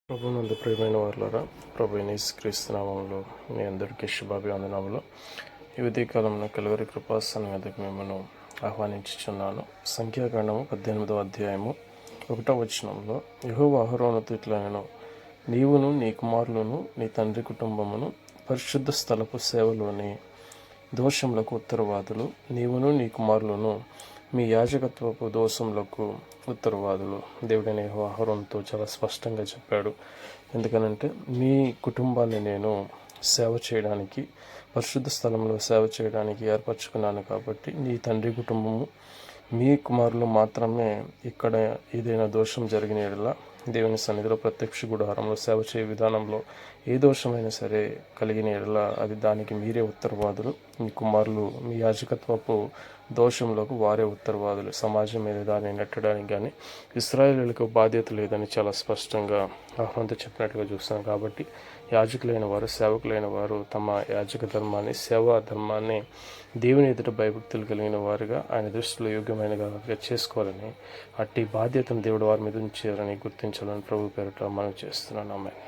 ప్రభునందు ప్రియమైన వారులారా, ప్రభు యేసుక్రీస్తు నామములో మీ అందరికీ శుభాభివందనములు. ఈ ఉదయకాలంలో కలువరి కృపాసనం మీదకి మిమ్మల్ని ఆహ్వానించుచున్నాను. సంఖ్యాకాండము 18వ అధ్యాయము 1వ వచనంలో యెహోవా అహరోనుతో ఇట్లనెను, నీవును నీ కుమారులను నీ తండ్రి కుటుంబమును పరిశుద్ధ స్థలపు సేవలోని దోషములకు ఉత్తరవాదులు, నీవును నీ కుమారులను మీ యాజకత్వపు దోషములకు ఉత్తరవాదులు. దేవుడైన యెహోవా అహరోనుతో చాలా స్పష్టంగా చెప్పాడు. ఎందుకనంటే మీ కుటుంబాన్ని నేను సేవ చేయడానికి, పరిశుద్ధ స్థలంలో సేవ చేయడానికి ఏర్పరచుకున్నాను. కాబట్టి నీ తండ్రి కుటుంబము, మీ కుమారులు మాత్రమే ఇక్కడ ఏదైనా దోషం జరిగిన యెడల దేవుని సన్నిధిలో ప్రత్యక్ష గుడారంలో సేవ చేయ విధానంలో ఏ దోషమైనా సరే కలిగిన యెడల అది దానికి మీరే ఉత్తరవాదులు. మీ కుమారులు మీ యాజకత్వపు దోషంలోకి వారే ఉత్తరవాదులు. సమాజం మీద దాన్ని నెట్టడానికి కానీ ఇశ్రాయేలీయులకు బాధ్యత లేదని చాలా స్పష్టంగా అహరోనుతో చెప్పినట్లుగా చూస్తాం. కాబట్టి యాజకులైన వారు, సేవకులైన వారు తమ యాజక ధర్మాన్ని, సేవా ధర్మాన్ని దేవుని ఎదుట భయభక్తులు కలిగిన వారుగా, ఆయన దృష్టిలో యోగ్యమైనగా చేసుకోవాలని, అట్టి బాధ్యతను దేవుడు వారి మీద ఉంచారని గుర్తించాలని ప్రభు పేరిట మనం చేస్తున్నాను. ఆమేన్.